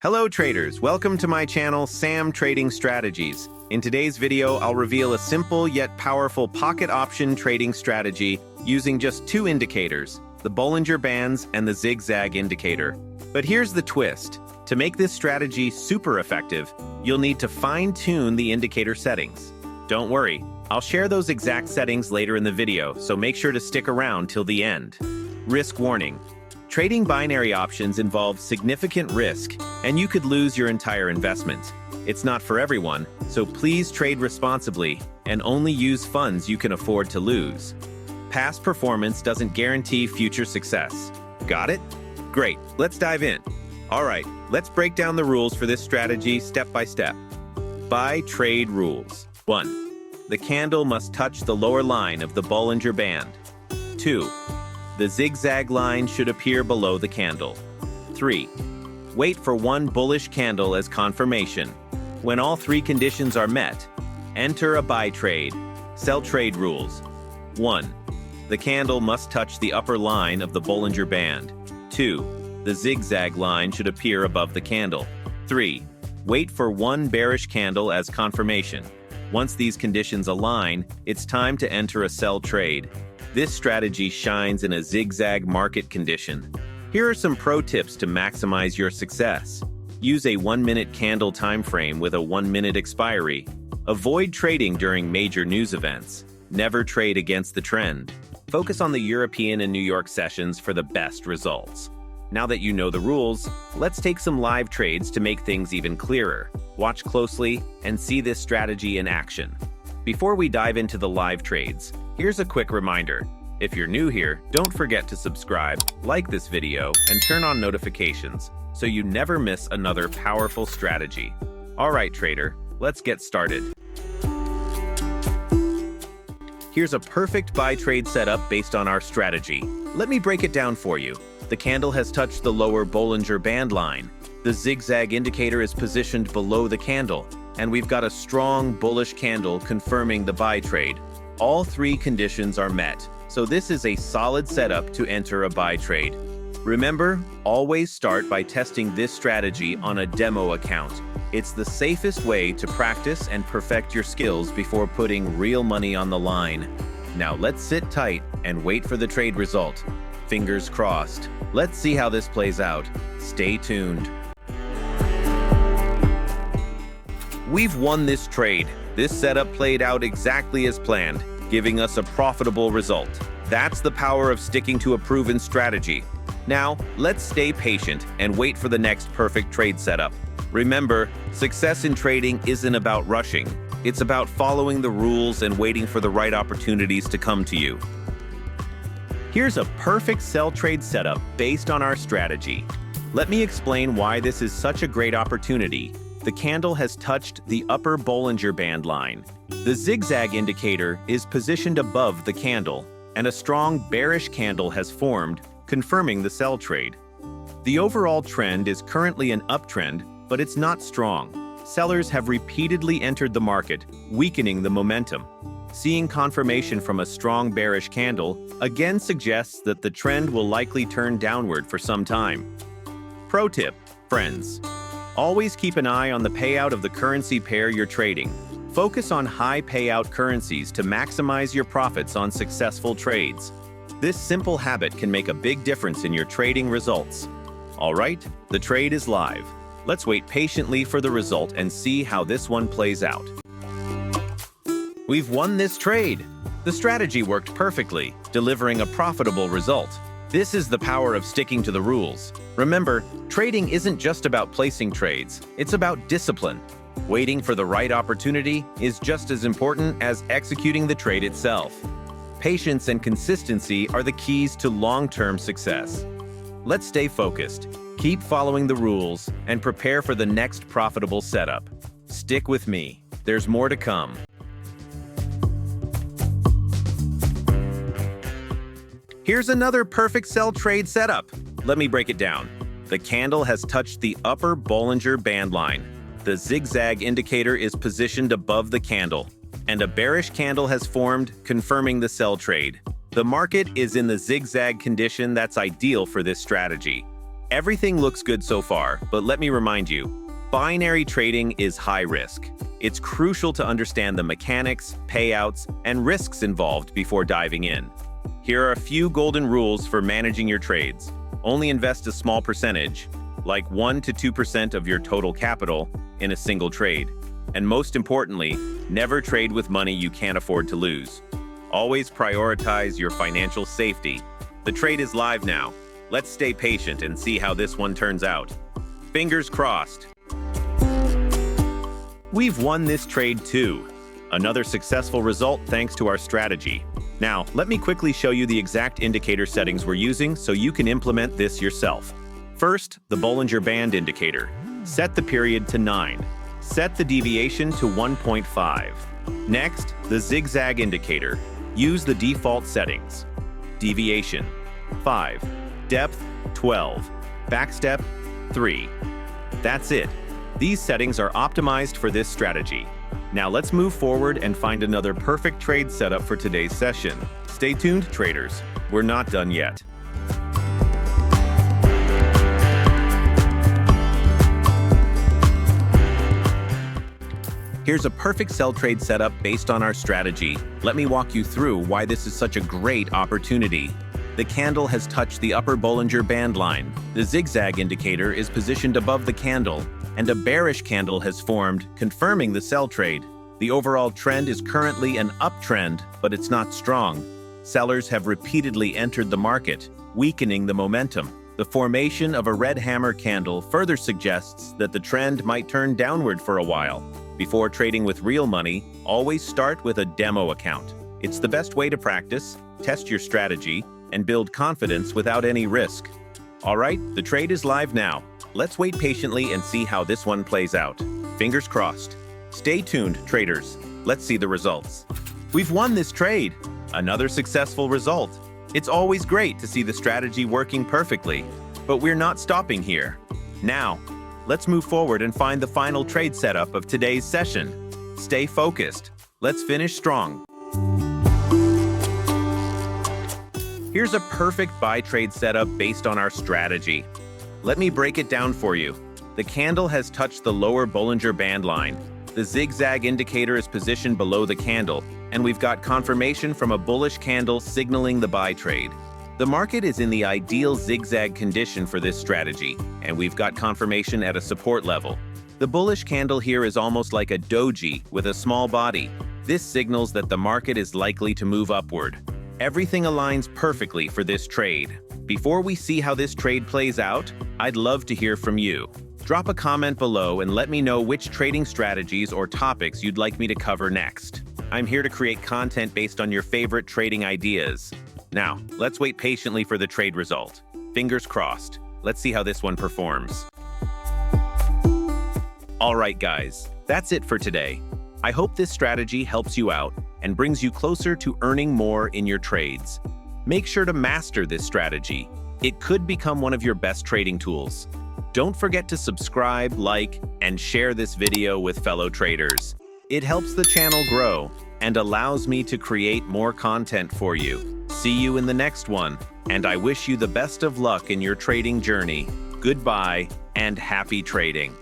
Hello traders, welcome to my channel, Sam Trading Strategies. In today's video, I'll reveal a simple yet powerful pocket option trading strategy using just two indicators, the Bollinger Bands and the zigzag indicator. But here's the twist. To make this strategy super effective, you'll need to fine-tune the indicator settings. Don't worry, I'll share those exact settings later in the video, so make sure to stick around till the end. Risk warning. Trading binary options involves significant risk, and you could lose your entire investment. It's not for everyone, so please trade responsibly and only use funds you can afford to lose. Past performance doesn't guarantee future success. Got it? Great, let's dive in. All right, let's break down the rules for this strategy step by step. Buy trade rules. 1. The candle must touch the lower line of the Bollinger Band. 2. The zigzag line should appear below the candle. 3. Wait for one bullish candle as confirmation. When all three conditions are met, enter a buy trade. Sell trade rules. 1. The candle must touch the upper line of the Bollinger Band. 2. The zigzag line should appear above the candle. 3. Wait for one bearish candle as confirmation. Once these conditions align, it's time to enter a sell trade. This strategy shines in a zigzag market condition. Here are some pro tips to maximize your success. Use a 1-minute candle time frame with a 1-minute expiry. Avoid trading during major news events. Never trade against the trend. Focus on the European and New York sessions for the best results. Now that you know the rules, let's take some live trades to make things even clearer. Watch closely and see this strategy in action. Before we dive into the live trades, here's a quick reminder. If you're new here, don't forget to subscribe, like this video, and turn on notifications so you never miss another powerful strategy. All right, trader, let's get started. Here's a perfect buy trade setup based on our strategy. Let me break it down for you. The candle has touched the lower Bollinger Band line. The zigzag indicator is positioned below the candle, and we've got a strong bullish candle confirming the buy trade. All three conditions are met, so this is a solid setup to enter a buy trade. Remember, always start by testing this strategy on a demo account. It's the safest way to practice and perfect your skills before putting real money on the line. Now let's sit tight and wait for the trade result. Fingers crossed. Let's see how this plays out. Stay tuned. We've won this trade. This setup played out exactly as planned, giving us a profitable result. That's the power of sticking to a proven strategy. Now, let's stay patient and wait for the next perfect trade setup. Remember, success in trading isn't about rushing. It's about following the rules and waiting for the right opportunities to come to you. Here's a perfect sell trade setup based on our strategy. Let me explain why this is such a great opportunity. The candle has touched the upper Bollinger Band line. The zigzag indicator is positioned above the candle, and a strong bearish candle has formed, confirming the sell trade. The overall trend is currently an uptrend, but it's not strong. Sellers have repeatedly entered the market, weakening the momentum. Seeing confirmation from a strong bearish candle again suggests that the trend will likely turn downward for some time. Pro tip, friends. Always keep an eye on the payout of the currency pair you're trading. Focus on high payout currencies to maximize your profits on successful trades. This simple habit can make a big difference in your trading results. All right, the trade is live. Let's wait patiently for the result and see how this one plays out. We've won this trade. The strategy worked perfectly, delivering a profitable result. This is the power of sticking to the rules. Remember, trading isn't just about placing trades, it's about discipline. Waiting for the right opportunity is just as important as executing the trade itself. Patience and consistency are the keys to long-term success. Let's stay focused, keep following the rules, and prepare for the next profitable setup. Stick with me. There's more to come. Here's another perfect sell trade setup. Let me break it down. The candle has touched the upper Bollinger Band line. The zigzag indicator is positioned above the candle, and a bearish candle has formed, confirming the sell trade. The market is in the zigzag condition that's ideal for this strategy. Everything looks good so far, but let me remind you, binary trading is high risk. It's crucial to understand the mechanics, payouts, and risks involved before diving in. Here are a few golden rules for managing your trades. Only invest a small percentage, like 1 to 2% of your total capital, in a single trade. And most importantly, never trade with money you can't afford to lose. Always prioritize your financial safety. The trade is live now. Let's stay patient and see how this one turns out. Fingers crossed. We've won this trade too. Another successful result thanks to our strategy. Now, let me quickly show you the exact indicator settings we're using so you can implement this yourself. First, the Bollinger Band indicator. Set the period to 9. Set the deviation to 1.5. Next, the zigzag indicator. Use the default settings. Deviation, 5. Depth, 12. Backstep, 3. That's it. These settings are optimized for this strategy. Now let's move forward and find another perfect trade setup for today's session. Stay tuned, traders. We're not done yet. Here's a perfect sell trade setup based on our strategy. Let me walk you through why this is such a great opportunity. The candle has touched the upper Bollinger Band line. The zigzag indicator is positioned above the candle, and a bearish candle has formed, confirming the sell trade. The overall trend is currently an uptrend, but it's not strong. Sellers have repeatedly entered the market, weakening the momentum. The formation of a red hammer candle further suggests that the trend might turn downward for a while. Before trading with real money, always start with a demo account. It's the best way to practice, test your strategy, and build confidence without any risk. All right, the trade is live now. Let's wait patiently and see how this one plays out. Fingers crossed. Stay tuned, traders. Let's see the results. We've won this trade. Another successful result. It's always great to see the strategy working perfectly, but we're not stopping here. Now, let's move forward and find the final trade setup of today's session. Stay focused. Let's finish strong. Here's a perfect buy trade setup based on our strategy. Let me break it down for you. The candle has touched the lower Bollinger Band line. The zigzag indicator is positioned below the candle, and we've got confirmation from a bullish candle signaling the buy trade. The market is in the ideal zigzag condition for this strategy, and we've got confirmation at a support level. The bullish candle here is almost like a doji with a small body. This signals that the market is likely to move upward. Everything aligns perfectly for this trade. Before we see how this trade plays out, I'd love to hear from you. Drop a comment below and let me know which trading strategies or topics you'd like me to cover next. I'm here to create content based on your favorite trading ideas. Now, let's wait patiently for the trade result. Fingers crossed. Let's see how this one performs. All right, guys, that's it for today. I hope this strategy helps you out and brings you closer to earning more in your trades. Make sure to master this strategy. It could become one of your best trading tools. Don't forget to subscribe, like, and share this video with fellow traders. It helps the channel grow and allows me to create more content for you. See you in the next one, and I wish you the best of luck in your trading journey. Goodbye and happy trading.